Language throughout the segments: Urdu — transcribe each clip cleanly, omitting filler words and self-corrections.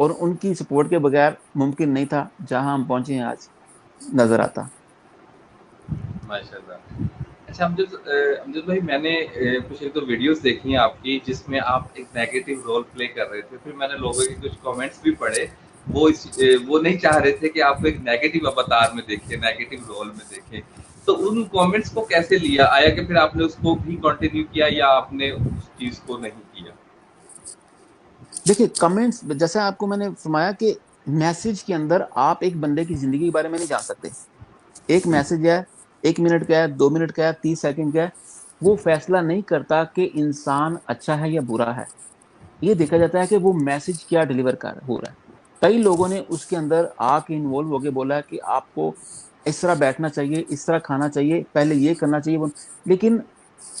اور ان کی سپورٹ کے بغیر ممکن نہیں تھا جہاں ہم پہنچے ہیں آج نظر آتا. ماشاء اللہ. اچھا امجد بھائی، میں نے کچھ ایک دو ویڈیوز دیکھی ہیں آپ کی جس میں آپ ایک نیگیٹو رول پلے کر رہے تھے. پھر میں نے لوگوں کے کچھ کامنٹس بھی پڑھے، وہ نہیں چاہ رہے تھے کہ آپ کو ایک نیگیٹو اوتار میں دیکھیں، نیگیٹو رول میں دیکھیں. تو ان کامنٹس کو کیسے لیا؟ آیا کہ پھر آپ نے اس کو بھی کنٹینیو کیا یا آپ نے اس چیز کو نہیں کیا؟ دیکھیے کمنٹس، جیسا آپ کو میں نے فرمایا کہ میسج کے اندر آپ ایک بندے کی زندگی کے بارے میں نہیں جان سکتے. ایک میسج ہے، 1 منٹ کا ہے، 2 منٹ کا ہے، 30 سیکنڈ کا ہے، وہ فیصلہ نہیں کرتا کہ انسان اچھا ہے یا برا ہے. یہ دیکھا جاتا ہے کہ وہ میسج کیا ڈلیور ہو رہا ہے. کئی لوگوں نے اس کے اندر آ کے انوالو ہو کے بولا کہ آپ کو اس طرح بیٹھنا چاہیے، اس طرح کھانا چاہیے، پہلے یہ کرنا چاہیے. لیکن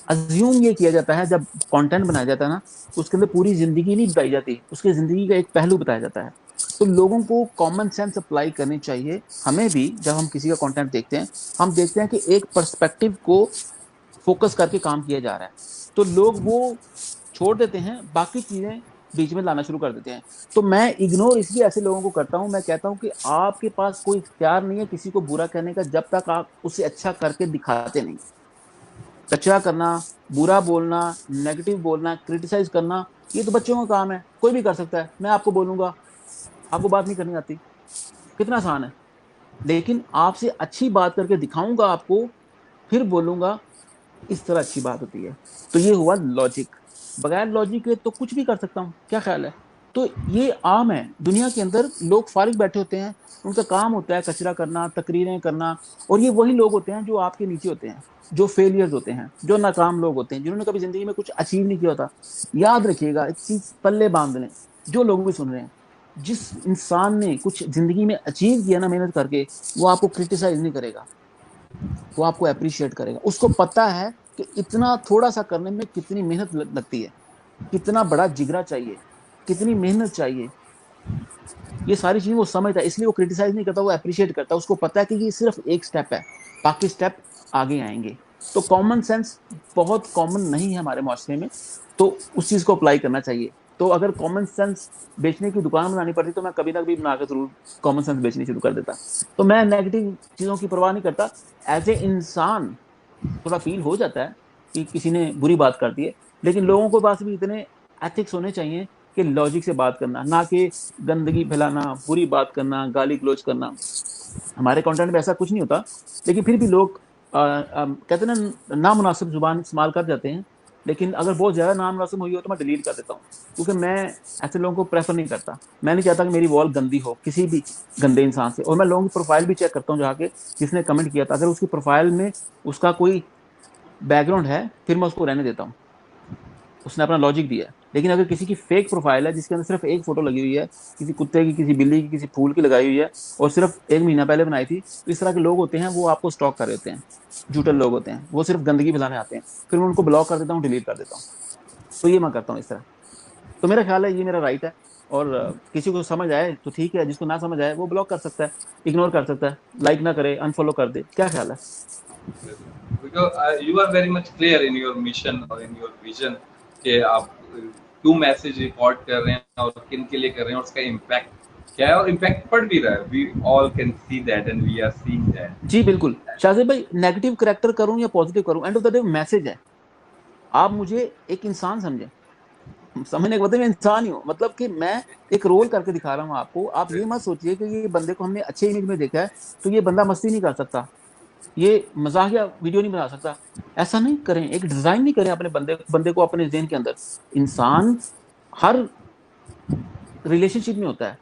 ازیوم یہ کیا جاتا ہے جب کانٹینٹ بنایا جاتا ہے نا، اس کے اندر پوری زندگی نہیں بتائی جاتی، اس کی زندگی کا ایک پہلو بتایا جاتا ہے. تو لوگوں کو کامن سینس اپلائی کرنی چاہیے. ہمیں بھی جب ہم کسی کا کانٹینٹ دیکھتے ہیں، ہم دیکھتے ہیں کہ ایک پرسپیکٹو کو فوکس کر کے کام کیا جا رہا ہے، تو لوگ وہ چھوڑ دیتے ہیں، باقی چیزیں بیچ میں لانا شروع کر دیتے ہیں. تو میں اگنور اس لیے ایسے لوگوں کو کرتا ہوں. میں کہتا ہوں کہ آپ کے پاس کوئی اختیار نہیں ہے کسی کو برا کہنے کا جب تک آپ اسے اچھا کر کے دکھاتے نہیں. کچرا کرنا، برا بولنا، نیگیٹو بولنا، کریٹیسائز کرنا، یہ تو بچوں کا کام ہے، کوئی بھی کر سکتا ہے. میں آپ کو بولوں گا، آپ کو بات نہیں کرنی آتی، کتنا آسان ہے. لیکن آپ سے اچھی بات کر کے دکھاؤں گا آپ کو، پھر بولوں گا اس طرح اچھی بات ہوتی ہے. تو یہ ہوا لاجک. بغیر لاجک کے تو کچھ بھی کر سکتا ہوں، کیا خیال ہے؟ تو یہ عام ہے دنیا کے اندر. لوگ فارغ بیٹھے ہوتے ہیں، ان کا کام ہوتا ہے کچرا کرنا، تقریریں کرنا. اور یہ وہی لوگ ہوتے ہیں جو آپ کے نیچے ہوتے ہیں، جو فیلئرز ہوتے ہیں، جو ناکام لوگ ہوتے ہیں، جنہوں نے کبھی زندگی میں کچھ اچیو نہیں کیا ہوتا. یاد رکھیے گا ایک چیز، پلے باندھ لیں جو لوگ بھی سن رہے ہیں. جس انسان نے کچھ زندگی میں اچیو کیا نا محنت کر کے، وہ آپ کو کرٹیسائز نہیں کرے گا، وہ آپ کو اپریشیٹ کرے گا. اس کو پتا ہے کہ اتنا تھوڑا سا کرنے میں کتنی محنت لگتی ہے، کتنا بڑا جگرا چاہیے، کتنی محنت چاہیے. یہ ساری چیزیں وہ سمجھتا ہے، اس لیے وہ کرٹیسائز نہیں کرتا، وہ اپریشیٹ کرتا ہے. اس کو پتا ہے کہ یہ صرف ایک سٹیپ ہے، باقی سٹیپ آگے آئیں گے. تو کامن سینس بہت کامن نہیں ہے ہمارے معاشرے میں، تو اس چیز کو اپلائی کرنا چاہیے. تو اگر کامن سینس بیچنے کی دکان بنانی پڑتی تو میں کبھی نہ کبھی بنا کے ضرور کامن سینس بیچنی شروع کر دیتا. تو میں نیگیٹو چیزوں کی پرواہ نہیں کرتا. ایز اے انسان تھوڑا فیل ہو جاتا ہے کہ کسی نے بری بات کر دی ہے، لیکن لوگوں کو پاس بھی اتنے ایتھکس ہونے چاہیے کہ لاجک سے بات کرنا، نہ کہ گندگی پھیلانا، بری بات کرنا، گالی گلوچ کرنا. ہمارے کانٹینٹ میں ایسا کچھ نہیں ہوتا، لیکن پھر بھی لوگ کہتے ہیں نا نامناسب زبان استعمال کر جاتے ہیں. لیکن اگر بہت زیادہ نامناسب ہوئی ہو تو میں ڈیلیٹ کر دیتا ہوں، کیونکہ میں ایسے لوگوں کو پریفر نہیں کرتا. میں نہیں چاہتا کہ میری وال گندی ہو کسی بھی گندے انسان سے. اور میں لوگوں کی پروفائل بھی چیک کرتا ہوں جا کے، جس نے کمنٹ کیا تھا اگر اس کی پروفائل میں اس کا کوئی بیک گراؤنڈ ہے پھر میں اس کو رہنے دیتا ہوں، اس نے اپنا لاجک دیا ہے. لیکن اگر کسی کی فیک پروفائل ہے جس کے اندر صرف ایک فوٹو لگی ہوئی ہے، کسی کتے کی، کسی بلی کی، کسی پھول کی لگائی ہوئی ہے، اور صرف 1 مہینہ پہلے بنائی تھی، تو اس طرح کے لوگ ہوتے ہیں، وہ آپ کو اسٹاک کر رہے ہوتے ہیں، جھوٹے لوگ ہوتے ہیں، وہ صرف گندگی پھیلانے آتے ہیں. پھر میں ان کو بلاک کر دیتا ہوں، ڈیلیٹ کر دیتا ہوں. تو یہ میں کرتا ہوں اس طرح. تو میرا خیال ہے یہ میرا رائٹ ہے. اور کسی کو سمجھ آئے تو ٹھیک ہے، جس کو نہ سمجھ آئے وہ بلاک کر سکتا ہے، اگنور کر سکتا ہے، لائک نہ کرے، انفالو کر دے. کیا خیال ہے؟ Because you are very much clear in your mission اور in your vision کہ آپ کیوں میسج ریکارڈ کر رہے ہیں اور کن کے لیے کر رہے ہیں اور اس کا امپیکٹ کیا ہے، اور امپیکٹ پڑ بھی رہا ہے. We all can see that and we are seeing that. جی بالکل. شاہزیب بھائی، نیگیٹو کریکٹر کروں یا پازیٹیو کروں، and of the day message ہے. آپ مجھے ایک انسان سمجھیں، سمجھنے کے مطلب میں انسان ہی ہوں، مطلب کہ میں ایک رول کر کے دکھا رہا ہوں آپ کو. آپ یہ مت سوچئے کہ یہ بندے کو ہم نے اچھے امیج میں دیکھا ہے تو یہ بندہ مستی نہیں کر سکتا، یہ مزاحیہ ویڈیو نہیں بنا سکتا. ایسا نہیں کریں، ایک ڈیزائن نہیں کریں اپنے بندے کو اپنے ذہن کے اندر. انسان ہر ریلیشن شپ میں ہوتا ہے،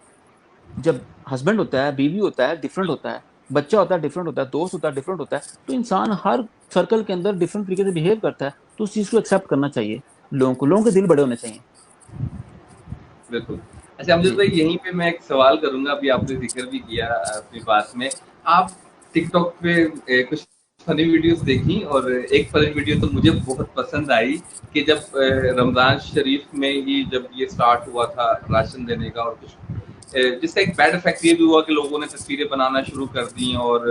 جب ہسبینڈ ہوتا ہے، بیوی ہوتا ہے، ڈفرنٹ ہوتا ہے، بچہ ہوتا ہے ڈفرنٹ ہوتا ہے، دوست ہوتا ہے ڈفرنٹ ہوتا ہے. تو انسان ہر سرکل کے اندر ڈفرنٹ طریقے سے بہیو کرتا ہے. تو اس چیز کو ایکسیپٹ کرنا چاہیے. لوگوں کے دل بڑے ہونے چاہیے. بالکل. اچھا امجد جی بھائی، یہیں پہ میں ایک سوال کروں گا. ابھی آپ نے ذکر بھی کیا اپنی بات میں، آپ ٹک ٹاک پہ کچھ فنی ویڈیوز دیکھی، اور ایک فنی ویڈیو تو مجھے بہت پسند آئی کہ جب رمضان شریف میں ہی جب یہ اسٹارٹ ہوا تھا راشن دینے کا، اور کچھ جس کا ایک بیڈ افیکٹ یہ بھی ہوا کہ لوگوں نے تصویریں بنانا شروع کر دیں، اور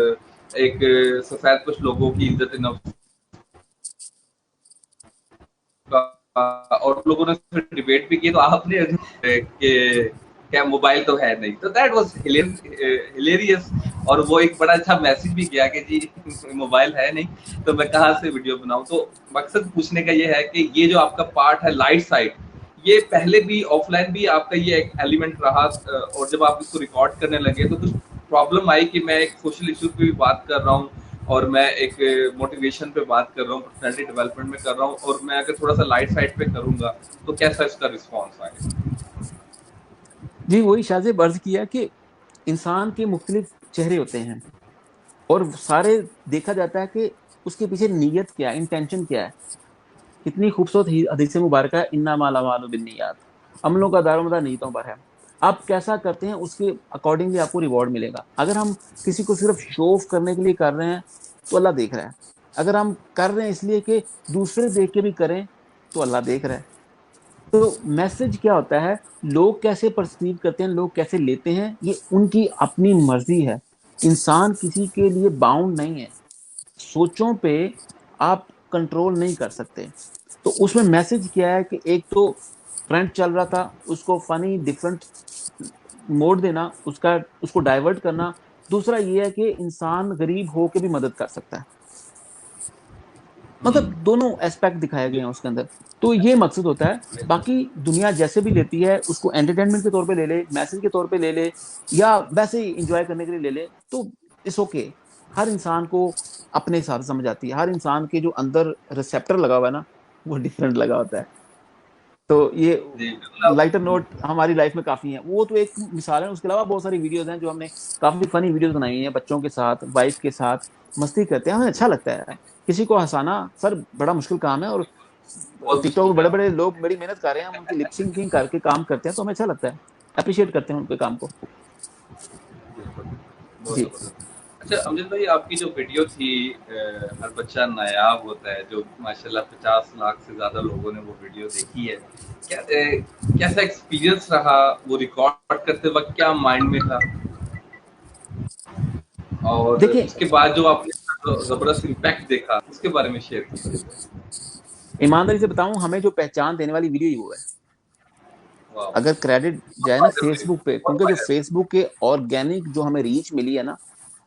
ایک سفید کچھ لوگوں کی عزت نفس اور لوگوں نے ڈیبیٹ بھی کی. تو آپ نے کہ کیا موبائل تو ہے نہیں. تو دیٹ واز ہلیریس. اور وہ ایک بڑا اچھا میسج بھی کیا کہ جی موبائل ہے نہیں تو میں کہاں سے ویڈیو بناؤں. تو مقصد پوچھنے کا یہ ہے کہ یہ جو آپ کا پارٹ ہے لائٹ سائڈ, یہ پہلے بھی آف لائن بھی آپ کا یہ ایک ایلیمنٹ رہا, اور جب آپ اس کو ریکارڈ کرنے لگے تو کچھ پرابلم آئی کہ میں ایک سوشل ایشو پہ بھی بات کر رہا ہوں, اور میں ایک موٹیویشن پہ بات کر رہا ہوں, پرسنالٹی ڈیولپمنٹ میں کر رہا ہوں, اور میں اگر تھوڑا سا لائٹ سائڈ پہ کروں گا تو کیسا اس کا رسپانس آئے؟ جی وہی شاہ سے عرض کیا کہ انسان کے مختلف چہرے ہوتے ہیں اور سارے دیکھا جاتا ہے کہ اس کے پیچھے نیت کیا ہے, انٹینشن کیا ہے. کتنی خوبصورت حدیث مبارکہ ہے, انما الاعمال بالنیات, عملوں کا دار و مدار نیتوں پر ہے. آپ کیسا کرتے ہیں اس کے اکارڈنگلی آپ کو ریوارڈ ملے گا. اگر ہم کسی کو صرف شو آف کرنے کے لیے کر رہے ہیں تو اللہ دیکھ رہا ہے. اگر ہم کر رہے ہیں اس لیے کہ دوسرے دیکھ کے بھی کریں تو اللہ دیکھ رہا ہے. تو میسج کیا ہوتا ہے, لوگ کیسے پرسیو کرتے ہیں, لوگ کیسے لیتے ہیں, یہ ان کی اپنی مرضی ہے. انسان کسی کے لیے باؤنڈ نہیں ہے, سوچوں پہ آپ کنٹرول نہیں کر سکتے. تو اس میں میسج کیا ہے کہ ایک تو ٹرینڈ چل رہا تھا, اس کو فنی ڈفرنٹ موڈ دینا, اس کو ڈائیورٹ کرنا. دوسرا یہ ہے کہ انسان غریب ہو کے بھی مدد کر سکتا ہے. مطلب دونوں ایسپیکٹ دکھائے گئے ہیں اس کے اندر. تو یہ مقصد ہوتا ہے. باقی دنیا جیسے بھی لیتی ہے اس کو انٹرٹینمنٹ کے طور پہ لے لے, میسج کے طور پہ لے لے, یا ویسے ہی انجوائے کرنے کے لیے لے لے, تو اٹس اوکے. ہر انسان کو اپنے حساب سے سمجھ آتی ہے. ہر انسان کے جو اندر ریسیپٹر لگا ہوا ہے نا, وہ ڈفرینٹ لگا ہوتا ہے. تو یہ جی بالکل. لائٹر نوٹ ہماری لائف میں کافی ہیں. وہ تو ایک مثال ہے. اس کے علاوہ بہت ساری ویڈیوز ہیں جو ہم نے کافی فنی ویڈیوز بنائی ہوئی ہیں, بچوں کے ساتھ, وائف کے ساتھ مستی کرتے ہیں, ہمیں اچھا لگتا ہے. کسی کو ہنسانا سر بڑا مشکل کام ہے, اور بہت ٹک ٹاک مشکل میں بڑے کام بڑے لوگ بڑی محنت کر رہے ہیں, ہم ان کی لپ سنکنگ کر کے کام کرتے ہیں تو ہمیں اچھا لگتا ہے, اپریشیٹ کرتے ہیں ان کے کام کو. ہے. بہت جی زبردست. اچھا امجد بھائی, آپ کی جو ویڈیو تھی ہر بچہ نایاب ہوتا ہے, جو ماشاءاللہ 50 لاکھ سے زیادہ لوگوں نے وہ ویڈیو دیکھی ہے, کیسا ایکسپیرینس رہا وہ ریکارڈ کرتے وقت, کیا مائنڈ میں تھا, اور دیکھیں, اس کے بعد جو آپ نے زبردست امپیکٹ دیکھا اس کے بارے میں شیئر کیجیے. ایمانداری سے بتاؤں, ہمیں جو پہچان دینے والی ویڈیو ہی وہ ہے. واہ, اگر کریڈٹ جائے نا فیس بک پہ, بہت کیونکہ جو فائدہ. فیس بک کے آرگینک جو ہمیں ریچ ملی ہے نا,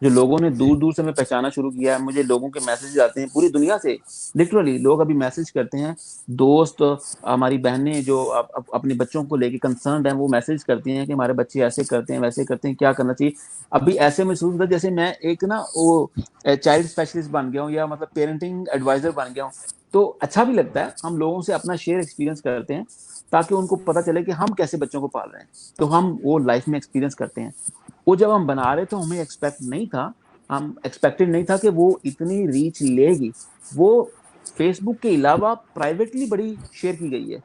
جو لوگوں نے جی دور دور سے ہمیں پہچانا شروع کیا ہے. مجھے لوگوں کے میسج آتے ہیں پوری دنیا سے, لٹرلی لوگ ابھی میسج کرتے ہیں. دوست, ہماری بہنیں جو اپنے بچوں کو لے کے کنسرنڈ ہیں, وہ میسج کرتی ہیں کہ ہمارے بچے ایسے کرتے ہیں, ویسے کرتے ہیں, کیا کرنا چاہیے. ابھی ایسے محسوس ہوتا ہے جیسے میں ایک نا وہ چائلڈ اسپیشلسٹ بن گیا ہوں, یا مطلب پیرنٹنگ ایڈوائزر بن گیا ہوں. تو اچھا بھی لگتا ہے, ہم لوگوں سے اپنا شیئر ایکسپیرینس کرتے ہیں تاکہ ان کو پتا چلے کہ ہم کیسے بچوں کو پال رہے ہیں. تو ہم وہ لائف میں ایکسپیرینس کرتے ہیں. وہ جب ہم بنا رہے تو ہمیں ایکسپیکٹ نہیں تھا, ہم ایکسپیکٹڈ نہیں تھا کہ وہ اتنی ریچ لے گی. وہ فیس بک کے علاوہ پرائیویٹلی بڑی شیئر کی گئی ہے,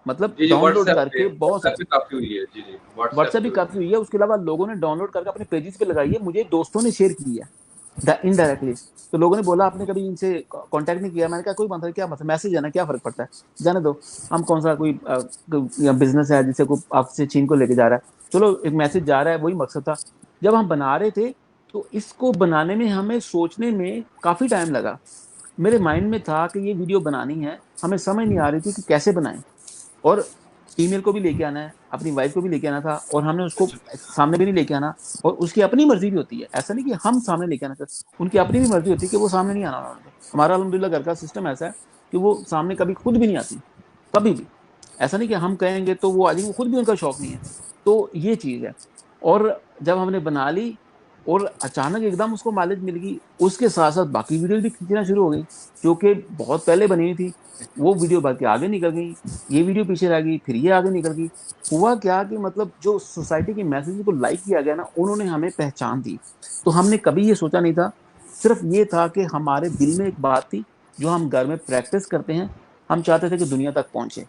مطلب جی. جی ڈاؤن واٹس لوڈ ایپ کر پہ کے بہت واٹس سارے. ایپ پہ کافی ہوئی ہے. جی جی واٹس واٹس ایپ ایپ پہ بھی ہوئی کافی ہوئی ہے, اس کے علاوہ لوگوں نے ڈاؤن لوڈ کر کے اپنے پیجز پہ لگائی ہے, مجھے دوستوں نے شیئر کی ہے انڈائریکٹلی. تو لوگوں نے بولا آپ نے کبھی ان سے کانٹیکٹ نہیں کیا. میں نے کہا کوئی مطلب کیا, مطلب میسج ہے نا, کیا فرق پڑتا ہے, جانے دو. ہم کون سا کوئی بزنس ہے جسے کوئی آپ سے چین کو لے کے جا رہا ہے, چلو ایک میسج جا رہا ہے, وہی مقصد تھا. جب ہم بنا رہے تھے تو اس کو بنانے میں ہمیں سوچنے میں کافی ٹائم لگا. میرے مائنڈ میں تھا کہ یہ ویڈیو بنانی ہے, ہمیں سمجھ نہیں آ رہی تھی کہ کیسے بنائیں. اور فیمیل کو بھی لے کے آنا ہے, اپنی وائف کو بھی لے کے آنا تھا, اور ہم نے اس کو سامنے بھی نہیں لے کے آنا. اور اس کی اپنی مرضی بھی ہوتی ہے, ایسا نہیں کہ ہم سامنے لے کے آنا چاہتے, ان کی اپنی بھی مرضی ہوتی ہے کہ وہ سامنے نہیں آنا انہوں نے. ہمارا الحمدللہ گھر کا سسٹم ایسا ہے کہ وہ سامنے کبھی خود بھی نہیں آتی, کبھی بھی. ایسا نہیں کہ ہم کہیں گے تو وہ آ جائیں گے, وہ خود بھی ان کا شوق نہیں ہے. تو یہ چیز ہے. اور جب ہم نے بنا لی اور اچانک ایک دم اس کو مائلج مل گئی, اس کے ساتھ ساتھ باقی ویڈیو بھی کھینچنا شروع ہو گئی جو کہ بہت پہلے بنی ہوئی تھی. وہ ویڈیو بلکہ آگے نکل گئی, یہ ویڈیو پیچھے رہ گئی, پھر یہ آگے نکل گئی. ہوا کیا کہ مطلب جو سوسائٹی کے میسج کو لائک کیا گیا نا, انہوں نے ہمیں پہچان دی. تو ہم نے کبھی یہ سوچا نہیں تھا, صرف یہ تھا کہ ہمارے دل میں ایک بات تھی جو ہم گھر میں پریکٹس کرتے ہیں. ہم چاہتے تھے کہ دنیا تک پہنچے,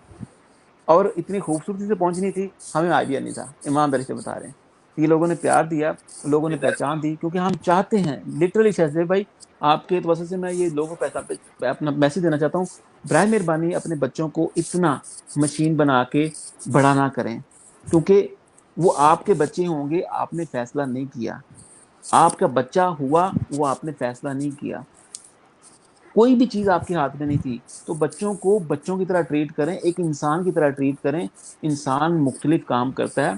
اور اتنی خوبصورتی سے پہنچنی تھی, ہمیں آئیڈیا نہیں تھا. ایمانداری سے بتا رہے ہیں, یہ لوگوں نے پیار دیا, لوگوں نے پہچان دی, کیونکہ ہم چاہتے ہیں لٹرلی. شہزاد بھائی آپ کے وجہ سے میں یہ لوگوں کو اپنا میسج دینا چاہتا ہوں, برائے مہربانی اپنے بچوں کو اتنا مشین بنا کے بڑا نہ کریں, کیونکہ وہ آپ کے بچے ہوں گے, آپ نے فیصلہ نہیں کیا. آپ کا بچہ ہوا, وہ آپ نے فیصلہ نہیں کیا. کوئی بھی چیز آپ کے ہاتھ میں نہیں تھی. تو بچوں کو بچوں کی طرح ٹریٹ کریں, ایک انسان کی طرح ٹریٹ کریں. انسان مختلف کام کرتا ہے,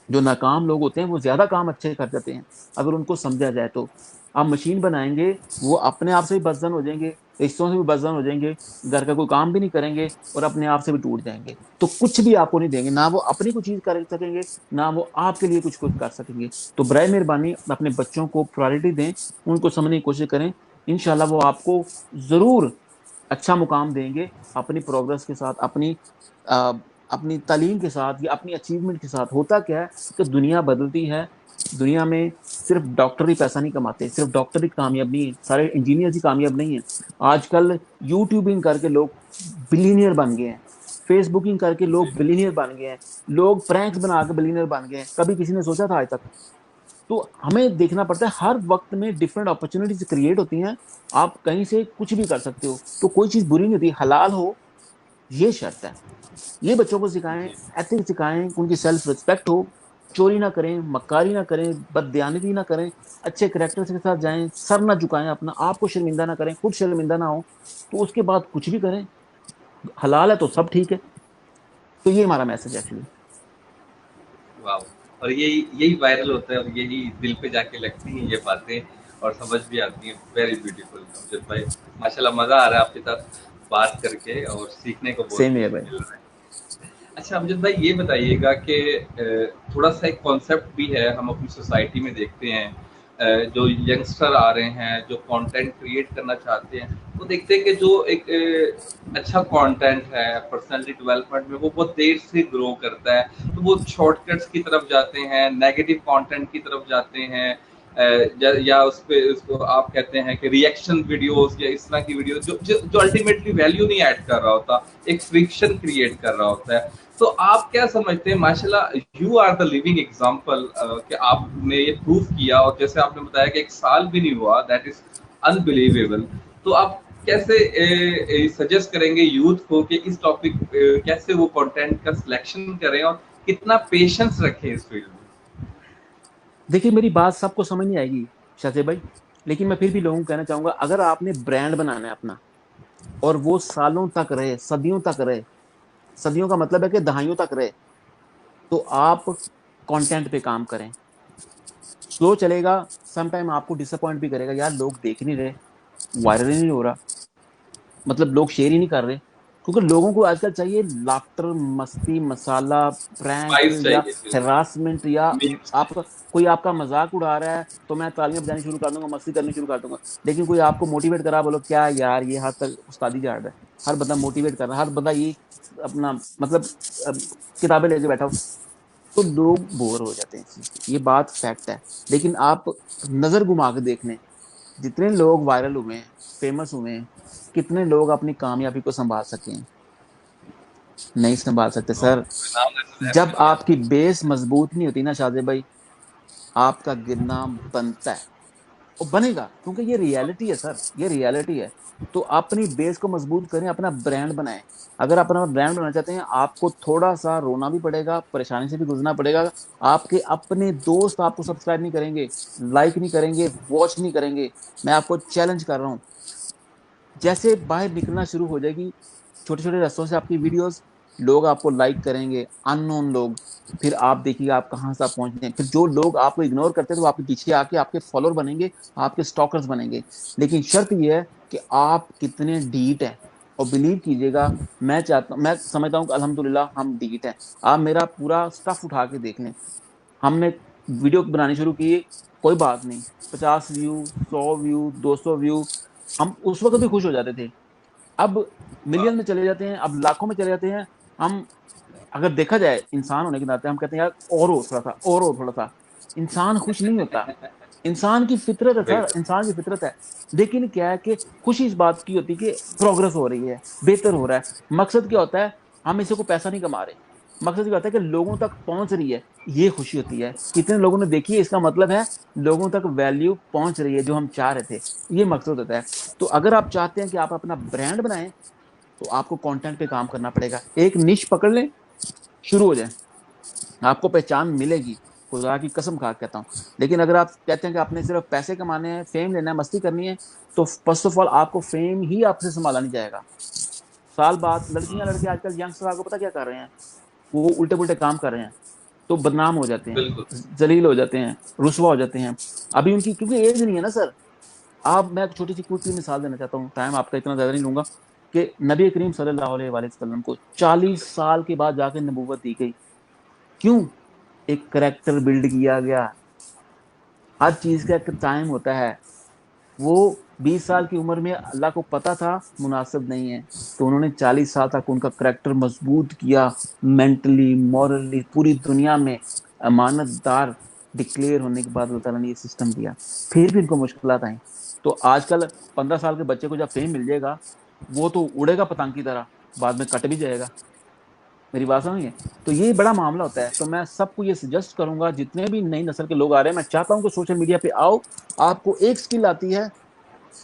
جو ناکام لوگ ہوتے ہیں وہ زیادہ کام اچھے کر جاتے ہیں اگر ان کو سمجھا جائے تو. آپ مشین بنائیں گے، وہ اپنے آپ سے بھی بدزن ہو جائیں گے، رشتوں سے بھی بدزن ہو جائیں گے، گھر کا کوئی کام بھی نہیں کریں گے اور اپنے آپ سے بھی ٹوٹ جائیں گے. تو کچھ بھی آپ کو نہیں دیں گے، نہ وہ اپنی کوئی چیز کر سکیں گے، نہ وہ آپ کے لیے کچھ کر سکیں گے. تو برائے مہربانی اپنے بچوں کو پرائرٹی دیں، ان کو سمجھنے کی کوشش کریں. انشاءاللہ وہ آپ کو ضرور اچھا مقام دیں گے، اپنی پروگرس کے ساتھ، اپنی تعلیم کے ساتھ یا اپنی اچیومنٹ کے ساتھ. ہوتا کیا ہے کہ دنیا بدلتی ہے، دنیا میں صرف ڈاکٹر ہی پیسہ نہیں کماتے، صرف ڈاکٹر ہی کامیاب نہیں ہے، سارے انجینئر ہی کامیاب نہیں ہیں. آج کل یوٹیوبنگ کر کے لوگ بلینئر بن گئے ہیں، فیس بکنگ کر کے لوگ بلینئر بن گئے ہیں، لوگ پرینکس بنا کے بلینئر بن گئے ہیں. کبھی کسی نے سوچا تھا آج تک؟ تو ہمیں دیکھنا پڑتا ہے، ہر وقت میں ڈفرنٹ اپرچونیٹیز کریٹ ہوتی ہیں. آپ کہیں سے کچھ بھی کر سکتے ہو، تو کوئی چیز بری نہیں ہوتی، حلال ہو یہ شرط ہے. یہ بچوں کو سکھائیں، جی ایتھکس سکھائیں، ان کی سیلف رسپیکٹ ہو، چوری نہ کریں، مکاری نہ کریں، بددیانتی نہ کریں، اچھے کریکٹر کے ساتھ جائیں، سر نہ جھکائیں اپنا، آپ کو شرمندہ نہ کریں، خود شرمندہ نہ ہو. تو اس کے بعد کچھ بھی کریں، حلال ہے تو سب ٹھیک ہے. تو یہ ہمارا میسج ہے ایکچولی. واو. اور یہی وائرل ہوتا ہے اور یہی دل پہ جا کے لگتی ہیں یہ باتیں اور سمجھ بھی آتی ہیں. ویری بیوٹیفل امجد بھائی، ماشاء اللہ مزہ آ رہا ہے آپ کے ساتھ بات کر کے اور سیکھنے کو بہت سیم ہے کچھ بھائی. مل رہا ہے. اچھا امجد بھائی یہ بتائیے گا کہ تھوڑا سا ایک کانسیپٹ بھی ہے ہم اپنی سوسائٹی میں دیکھتے ہیں، جو ینگسٹر آ رہے ہیں جو کانٹینٹ کریٹ کرنا چاہتے ہیں، وہ دیکھتے ہیں کہ جو ایک اچھا کانٹینٹ ہے پرسنالٹی ڈیولپمنٹ میں وہ بہت دیر سے گرو کرتا ہے، تو وہ شارٹ کٹس کی طرف جاتے ہیں، نیگیٹو کانٹینٹ کی طرف جاتے ہیں، یا اس پہ اس کو آپ کہتے ہیں کہ ریئیکشن ویڈیوز یا اس طرح کی ویڈیوز جو الٹیمیٹلی ویلیو نہیں ایڈ کر رہا ہوتا، ایک فرکشن کریٹ کر رہا ہوتا ہے. تو آپ کیا سمجھتے ہیں؟ ماشاء اللہ you are the living example کہ آپ نے یہ پروف کیا، اور جیسے آپ نے بتایا کہ 1 سال بھی نہیں ہوا، دیٹ از انبلیویبل. تو آپ کیسے سجیسٹ کریں گے یوتھ کو کہ اس ٹاپک کیسے وہ کنٹینٹ کا سلیکشن کریں اور کتنا پیشنس رکھیں اس فیلڈ میں؟ دیکھیے میری بات سب کو سمجھ نہیں آئے گی شاذیب بھائی، لیکن میں پھر بھی لوگوں کو کہنا چاہوں گا، اگر آپ نے برانڈ بنانا ہے اپنا اور وہ سالوں تک رہے، صدیوں تک رہے، صدیوں کا مطلب ہے کہ دہائیوں تک رہے، تو آپ کانٹینٹ پہ کام کریں. سلو چلے گا، سم ٹائم آپ کو ڈس اپوائنٹ بھی کرے گا، یار لوگ دیکھ نہیں رہے، وائرل ہی نہیں ہو رہا، مطلب لوگ شیئر ہی نہیں کر رہے. کیونکہ لوگوں کو آج کل چاہیے لافٹر، مستی، مسالہ، پرینک وائز یا چاہیے بالکل. ہراسمنٹ، یا میمس آپ کوئی آپ کا مذاق اڑا رہا ہے تو میں تالیاں بجانی شروع کر دوں گا، مستی کرنی شروع کر دوں گا. لیکن کوئی آپ کو موٹیویٹ کرا، بولو کیا یار یہ حد تک استادی جھاڑ رہا ہے، ہر بندہ موٹیویٹ کر رہا ہے، ہر بندہ یہ اپنا مطلب کتابیں لے کے بیٹھا ہو، تو لوگ بور ہو جاتے ہیں اس چیز سے. یہ بات فیکٹ ہے. لیکن آپ نظر گھما کے دیکھ لیں، جتنے لوگ وائرل ہوئے ہیں، فیمس ہوئے ہیں، کتنے لوگ اپنی کامیابی کو سنبھال سکے ہیں؟ نہیں سنبھال سکتے سر. نام لیتے جب ہیں نہیں آپ کی آتا. بیس مضبوط نہیں ہوتی نا شاذیب بھائی، آپ کا گرنا بنتا ہے. وہ بنے گا کیونکہ یہ ریالٹی ہے سر، یہ ریالٹی ہے. تو اپنی بیس کو مضبوط کریں، اپنا برانڈ بنائیں. اگر آپ اپنا برانڈ بنانا چاہتے ہیں، آپ کو تھوڑا سا رونا بھی پڑے گا، پریشانی سے بھی گزرنا پڑے گا. آپ کے اپنے دوست آپ کو سبسکرائب نہیں کریں گے، لائک نہیں کریں گے، واچ نہیں کریں گے. میں آپ کو چیلنج کر رہا ہوں، جیسے باہر نکلنا شروع ہو جائے گی چھوٹے چھوٹے رستوں سے آپ کی ویڈیوز، لوگ آپ کو لائک کریں گے، ان نون لوگ. پھر آپ دیکھیے گا آپ کہاں سے آپ پہنچتے ہیں. پھر جو لوگ آپ کو اگنور کرتے ہیں وہ آپ کے پیچھے آ کے آپ کے فالوور بنیں گے، آپ کے سٹاکرز بنیں گے. لیکن شرط یہ ہے کہ آپ کتنے ڈیٹ ہیں. اور بلیو کیجیے گا، میں سمجھتا ہوں کہ الحمدللہ ہم ڈیٹ ہیں. آپ میرا پورا سٹف اٹھا کے دیکھ لیں، ہم نے ویڈیو بنانی شروع کی، کوئی بات نہیں، 50 ویو، 100 ویو، 200 ویو، ہم اس وقت بھی خوش ہو جاتے تھے. اب ملین میں چلے جاتے ہیں، اب لاکھوں میں چلے جاتے ہیں. ہم اگر دیکھا جائے انسان ہونے کے ناطے ہم کہتے ہیں یار اور ہو تھوڑا سا، اور ہو تھوڑا سا. انسان خوش نہیں ہوتا، انسان کی فطرت ہے سر، بالکل. انسان کی فطرت ہے. لیکن کیا ہے کہ خوشی اس بات کی ہوتی کہ پروگرس ہو رہی ہے، بہتر ہو رہا ہے. مقصد کیا ہوتا ہے؟ ہم اسے کو پیسہ نہیں کما رہے، مقصد کیا ہوتا ہے کہ لوگوں تک پہنچ رہی ہے، یہ خوشی ہوتی ہے. کتنے لوگوں نے دیکھی ہے، اس کا مطلب ہے لوگوں تک ویلیو پہنچ رہی ہے، جو ہم چاہ رہے تھے. یہ مقصد ہوتا ہے. تو اگر آپ چاہتے ہیں کہ آپ اپنا برانڈ بنائیں، تو آپ کو کانٹینٹ پہ کام کرنا پڑے گا. ایک نش پکڑ لیں، شروع ہو جائیں، آپ کو پہچان ملے گی، خدا کی قسم کھا کے کہتا ہوں. لیکن اگر آپ کہتے ہیں کہ آپ نے صرف پیسے کمانے ہیں، فیم لینا ہے، مستی کرنی ہے، تو فرسٹ آف آل آپ کو فیم ہی آپ سے سنبھالا نہیں جائے گا. سال بعد لڑکیاں لڑکے آج کل ینگسٹر آپ کو پتا کیا کر رہے ہیں؟ وہ الٹے پلٹے کام کر رہے ہیں. تو بدنام ہو جاتے ہیں, بالکل ذلیل ہو جاتے ہیں, رسوا ہو جاتے ہیں. ابھی ان کی کیونکہ ایج نہیں ہے نا سر. آپ, میں ایک چھوٹی سی کوئی مثال دینا چاہتا ہوں, ٹائم آپ کا اتنا زیادہ نہیں لوں گا, کہ نبی کریم صلی اللہ علیہ وآلہ وسلم کو 40 سال کے بعد جا کے نبوت دی گئی. کیوں؟ ایک کریکٹر بلڈ کیا گیا. ہر چیز کا ایک ٹائم ہوتا ہے. وہ 20 سال کی عمر میں اللہ کو پتا تھا مناسب نہیں ہے, تو انہوں نے 40 سال تک ان کا کریکٹر مضبوط کیا, مینٹلی, مورلی, پوری دنیا میں امانت دار ڈکلیئر ہونے کے بعد اللہ تعالیٰ نے یہ سسٹم دیا. پھر بھی ان کو مشکلات آئیں. تو آج کل 15 سال کے بچے کو جب فیم مل جائے گا, وہ تو اڑے گا پتنگ کی طرح, بعد میں کٹ بھی جائے گا. میری بات سمجھیے. تو یہ بڑا معاملہ ہوتا ہے. تو میں سب کو یہ سجیسٹ کروں گا, جتنے بھی نئی نسل کے لوگ آ رہے ہیں, میں چاہتا ہوں کہ سوشل میڈیا پہ آؤ. آپ کو ایک سکل آتی ہے,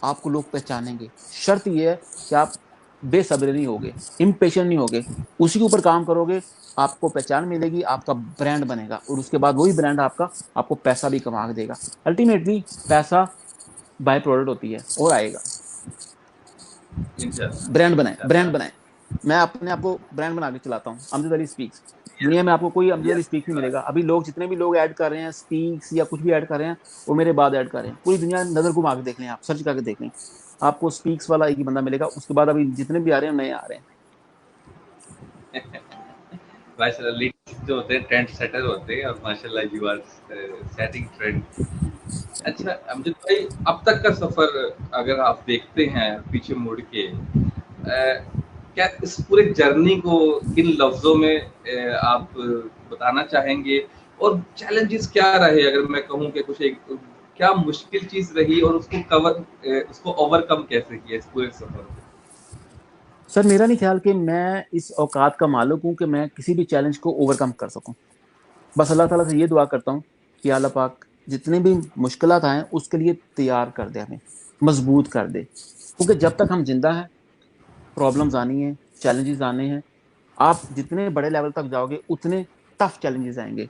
آپ کو لوگ پہچانیں گے. شرط یہ ہے کہ آپ بے صبر نہیں ہوگے, امپیشن نہیں ہوگے, اسی کے اوپر کام کرو گے, آپ کو پہچان ملے گی, آپ کا برانڈ بنے گا, اور اس کے بعد وہی برانڈ آپ کو پیسہ بھی کما کے دے گا. الٹیمیٹلی پیسہ بائی پروڈکٹ ہوتی ہے, اور آئے گا. برانڈ بنائیں, برانڈ انشاءاللہ. بنائیں. میں اپنے آپ کو برانڈ بنا کے چلاتا ہوں, امجد علی اسپیکس. دنیا میں آپ کو کوئی امجد علی اسپیکس نہیں ملے گا. ابھی لوگ جتنے بھی لوگ ایڈ کر رہے ہیں اسپیکس یا کچھ بھی ایڈ کر رہے ہیں, وہ میرے بعد ایڈ کر رہے ہیں. پوری دنیا نظر گھما کے دیکھ لیں, آپ سرچ کر کے دیکھ لیں, آپ کو اسپیکس والا ایک ہی بندہ ملے گا. اس کے بعد ابھی جتنے بھی آ رہے ہیں نئے آ رہے ہیں. ماشاء اللہ لیڈرز جو ہوتے ہیں ٹرینڈ سیٹر ہوتے ہیں, اور ماشاء اللہ you are setting trend. Thank you. اچھا امجد بھائی, اب تک کا سفر اگر آپ دیکھتے ہیں پیچھے مڑ کے, کیا اس پورے جرنی کو کن لفظوں میں آپ بتانا چاہیں گے, اور چیلنجز کیا رہے اگر میں کہوں کہ کچھ ایک کیا مشکل چیز رہی, اور اس کو اوور کم کیسے کیا اس پورے سفر میں؟ سر میرا نہیں خیال کہ میں اس اوقات کا مالک ہوں کہ میں کسی بھی چیلنج کو اوور کم کر سکوں. بس اللہ تعالیٰ سے یہ دعا کرتا ہوں کہ اللہ پاک جتنے بھی مشکلات آئیں اس کے لیے تیار کر دے, ہمیں مضبوط کر دے. کیونکہ جب تک ہم زندہ ہیں پرابلمز آنی ہیں, چیلنجز آنے ہیں. آپ جتنے بڑے لیول تک جاؤ گے اتنے ٹف چیلنجز آئیں گے.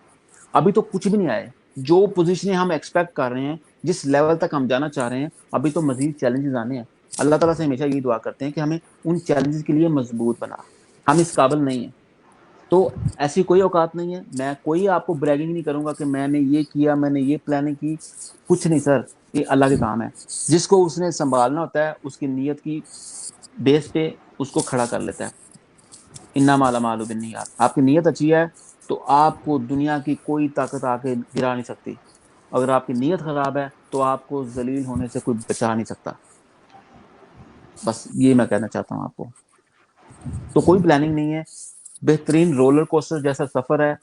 ابھی تو کچھ بھی نہیں آئے. جو پوزیشنیں ہم ایکسپیکٹ کر رہے ہیں, جس لیول تک ہم جانا چاہ رہے ہیں, ابھی تو مزید چیلنجز آنے ہیں. اللہ تعالیٰ سے ہمیشہ یہی دعا کرتے ہیں کہ ہمیں ان چیلنجز کے لیے مضبوط بنا. ہم اس قابل نہیں ہیں. تو ایسی کوئی اوقات نہیں ہے. میں کوئی آپ کو بریگنگ نہیں کروں گا کہ میں نے یہ کیا, میں نے یہ پلاننگ کی. کچھ نہیں سر, یہ اللہ کے کام ہے. جس کو اس نے سنبھالنا ہوتا ہے اس کی نیت کی بیس پہ اس کو کھڑا کر لیتا ہے. انما الاعمال بالنیات. آپ کی نیت اچھی ہے تو آپ کو دنیا کی کوئی طاقت آ کے گرا نہیں سکتی. اگر آپ کی نیت خراب ہے تو آپ کو ذلیل ہونے سے کوئی بچا نہیں سکتا. بس یہ میں کہنا چاہتا ہوں آپ کو. تو کوئی پلاننگ نہیں ہے. بہترین رولر کوسٹر جیسا سفر ہے.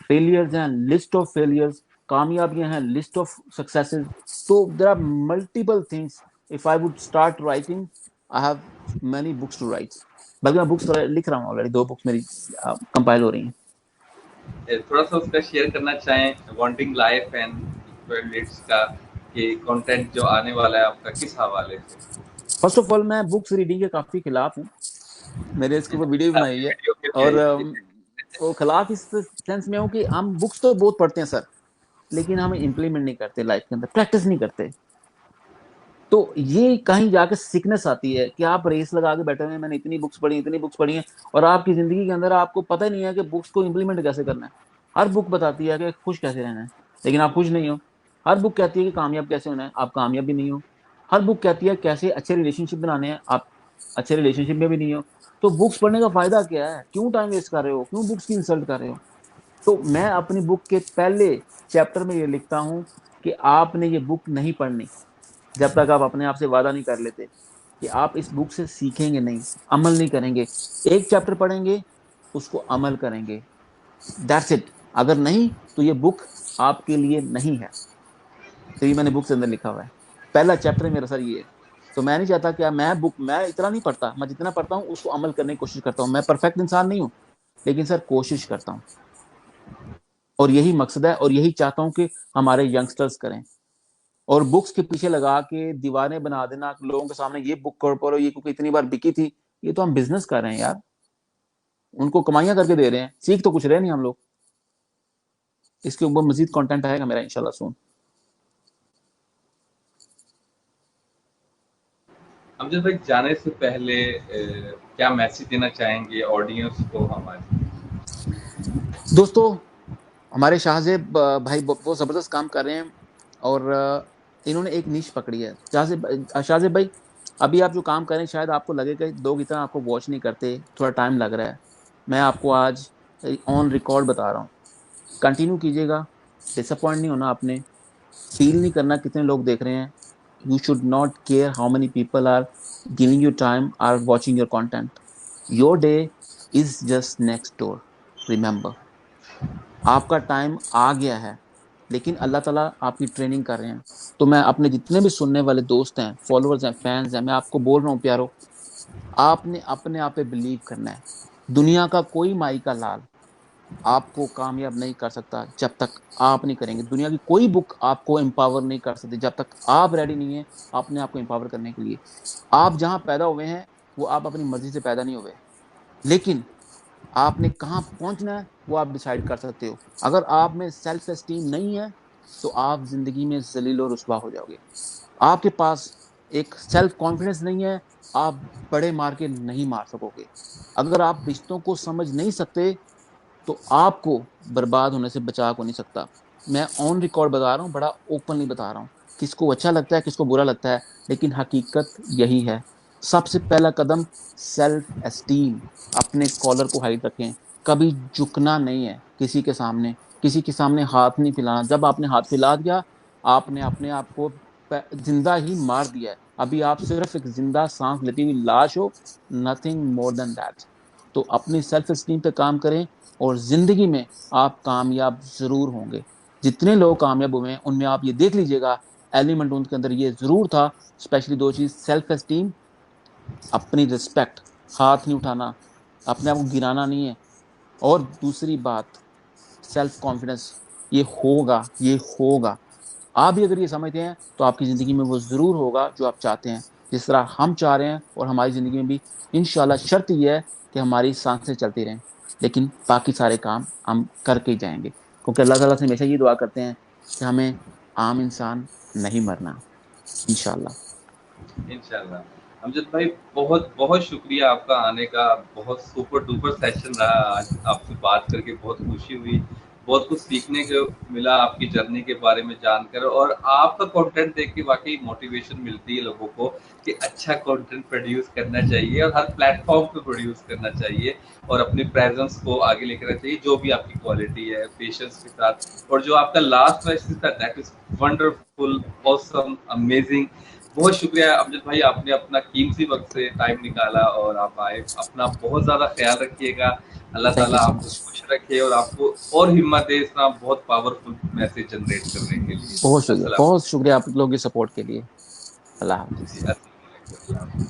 فیلیئرز ہیں, لسٹ آف فیلیئرز. کامیابیاں ہیں, لسٹ آف سکسیسز. تو there are multiple things. If I would start writing, I have many books to write. بلکہ میں بکس لکھ رہا ہوں آلریڈی, 2 بکس میری کمپائل ہو رہی ہیں. تھوڑا سا اس کا شیئر کرنا چاہیں, وانٹنگ لائف اینڈ لیٹس کا, کہ کنٹینٹ جو آنے والا ہے آپ کا کس حوالے سے؟ فرسٹ آف آل میں بکس ریڈنگ کے کافی خلاف ہوں. میں نے اس کے اوپر ویڈیو بھی آپ بنائی کی ہے. ویڈیو کے اور بھی وہ خلاف اس سینس میں ہوں کہ ہم بکس تو بہت پڑھتے ہیں سر, لیکن ہم امپلیمنٹ نہیں کرتے لائف کے اندر, پریکٹس نہیں کرتے. تو یہ کہیں جا کے سیکنس آتی ہے کہ آپ ریس لگا کے بیٹھے ہوئے ہیں, میں نے اتنی بکس پڑھی, اتنی بکس پڑھی ہیں, اور آپ کی زندگی کے اندر آپ کو پتہ ہی نہیں ہے کہ بکس کو امپلیمنٹ کیسے کرنا ہے. ہر بک بتاتی ہے کہ خوش کیسے رہنا ہے, لیکن آپ خوش نہیں ہو. ہر بک کہتی ہے کہ کامیاب کیسے ہونا ہے, آپ کامیاب بھی نہیں ہو. ہر بک کہتی ہے کیسے اچھے ریلیشن شپ بنانے ہیں, آپ اچھے ریلیشن شپ میں بھی نہیں ہو. تو بکس پڑھنے کا فائدہ کیا ہے؟ کیوں ٹائم ویسٹ کر رہے ہو, کیوں بکس کی انسلٹ کر رہے ہو؟ تو میں اپنی بک کے پہلے چیپٹر میں یہ لکھتا ہوں کہ آپ نے یہ بک نہیں پڑھنی جب تک آپ اپنے آپ سے وعدہ نہیں کر لیتے کہ آپ اس بک سے سیکھیں گے نہیں, عمل نہیں کریں گے. ایک چیپٹر پڑھیں گے, اس کو عمل کریں گے, دیٹس اٹ. اگر نہیں تو یہ بک آپ کے لیے نہیں ہے. تو یہ میں نے بک کے اندر لکھا ہوا ہے. پہلا چیپٹر میرا سر یہ ہے. تو میں نہیں چاہتا کہ میں اتنا نہیں پڑھتا, میں جتنا پڑھتا ہوں اس کو عمل کرنے کی کوشش کرتا ہوں. میں پرفیکٹ انسان نہیں ہوں, لیکن سر کوشش کرتا ہوں. اور یہی مقصد ہے, اور یہی چاہتا ہوں کہ ہمارے ینگسٹرز کریں. اور بکس کے پیچھے لگا کے دیوانے بنا دینا لوگوں کے سامنے, یہ بک پڑھو, یہ کیونکہ اتنی بار بکی تھی. یہ تو ہم بزنس کر رہے ہیں یار, ان کو کمائیاں کر کے دے رہے ہیں, سیکھ تو کچھ رہے نہیں ہم لوگ. اس کے اوپر مزید کانٹینٹ آئے گا میرا انشاءاللہ سون. امجد بھائی جانے سے پہلے کیا میسج دینا چاہیں گے آڈینس کو ہمارے؟ دوستو ہمارے شاہزیب بھائی وہ زبردست کام کر رہے ہیں، اور انہوں نے ایک نیش پکڑی ہے۔ شاہزیب بھائی، ابھی آپ جو کام کریں شاید آپ کو لگے کہ لوگ اتنا آپ کو واچ نہیں کرتے، تھوڑا ٹائم لگ رہا ہے، میں آپ کو آج آن ریکارڈ بتا رہا ہوں، کنٹینیو کیجیے گا، ڈس اپوائنٹ نہیں ہونا آپ نے، فیل نہیں کرنا کتنے لوگ دیکھ رہے ہیں. You should not care how many people are giving you time are watching your content. Your day is just next door. Remember, آپ کا ٹائم آ گیا ہے، لیکن اللہ تعالیٰ آپ کی ٹریننگ کر رہے ہیں. تو میں اپنے جتنے بھی سننے والے دوست ہیں، فالوورز ہیں، فینس ہیں، میں آپ کو بول رہا ہوں پیارو، آپ نے اپنے آپ پہ بلیو کرنا ہے. دنیا کا کوئی مائی کا لال آپ کو کامیاب نہیں کر سکتا جب تک آپ نہیں کریں گے. دنیا کی کوئی بک آپ کو امپاور نہیں کر سکتی جب تک آپ ریڈی نہیں ہیں اپنے آپ کو امپاور کرنے کے لیے. آپ جہاں پیدا ہوئے ہیں وہ آپ اپنی مرضی سے پیدا نہیں ہوئے، لیکن آپ نے کہاں پہنچنا ہے وہ آپ ڈیسائیڈ کر سکتے ہو. اگر آپ میں سیلف اسٹیم نہیں ہے تو آپ زندگی میں ذلیل و رسوا ہو جاؤ گے. آپ کے پاس ایک سیلف کانفیڈنس نہیں ہے، آپ بڑے مار کے نہیں مار سکو گے. اگر آپ رشتوں کو سمجھ نہیں سکتے تو آپ کو برباد ہونے سے بچا کو نہیں سکتا. میں آن ریکارڈ بتا رہا ہوں، بڑا اوپنلی بتا رہا ہوں، کس کو اچھا لگتا ہے کس کو برا لگتا ہے، لیکن حقیقت یہی ہے. سب سے پہلا قدم سیلف اسٹیم. اپنے کالر کو ہائٹ رکھیں، کبھی جھکنا نہیں ہے کسی کے سامنے، کسی کے سامنے ہاتھ نہیں پھیلانا. جب آپ نے ہاتھ پھیلا دیا آپ نے اپنے آپ کو زندہ ہی مار دیا ہے. ابھی آپ صرف ایک زندہ سانس لیتی ہوئی لاش ہو، نتھنگ مور دین دیٹ. تو اپنی سیلف اسٹیم پہ کام کریں اور زندگی میں آپ کامیاب ضرور ہوں گے. جتنے لوگ کامیاب ہوئے ہیں ان میں آپ یہ دیکھ لیجئے گا ایلیمنٹ ان کے اندر یہ ضرور تھا، اسپیشلی دو چیز: سیلف اسٹیم، اپنی رسپیکٹ، ہاتھ نہیں اٹھانا، اپنے آپ کو گرانا نہیں ہے، اور دوسری بات سیلف کانفیڈنس. یہ ہوگا، یہ ہوگا. آپ بھی اگر یہ سمجھتے ہیں تو آپ کی زندگی میں وہ ضرور ہوگا جو آپ چاہتے ہیں، جس طرح ہم چاہ رہے ہیں. اور ہماری زندگی میں بھی انشاءاللہ شرط یہ ہے کہ ہماری سانسیں چلتی رہیں، لیکن باقی سارے کام ہم کر کے جائیں گے، کیونکہ اللہ تعالیٰ سے ہمیشہ یہ دعا کرتے ہیں کہ ہمیں عام انسان نہیں مرنا انشاءاللہ. انشاءاللہ. امجد بھائی، بہت بہت شکریہ آپ کا آنے کا. بہت سپر ڈوپر سیشن رہا آج. آپ سے بات کر کے بہت خوشی ہوئی، بہت کچھ سیکھنے کو ملا آپ کی جرنی کے بارے میں جان کر. اور آپ کا کنٹینٹ دیکھ کے واقعی موٹیویشن ملتی ہے لوگوں کو کہ اچھا کنٹینٹ پروڈیوس کرنا چاہیے اور ہر پلیٹ فارم پہ پروڈیوس کرنا چاہیے اور اپنی پریزنس کو آگے لے کر چاہیے جو بھی آپ کی کوالٹی ہے پیشنس کے ساتھ. اور جو آپ کا لاسٹ میسج تھا that is wonderful, awesome, amazing. بہت شکریہ امجد بھائی، آپ نے اپنا قیمتی وقت سے ٹائم نکالا اور آپ آئے. اپنا بہت زیادہ خیال رکھیے گا. اللہ تھینک یو تعالیٰ سو آپ کو مچ. خوش رکھے اور آپ کو اور ہمت دے اس طرح بہت پاورفل میسج جنریٹ کرنے کے لیے. بہت شکریہ، السلام بہت شکریہ آپ لوگوں کی سپورٹ کے لیے. اللہ حافظ. علیکم.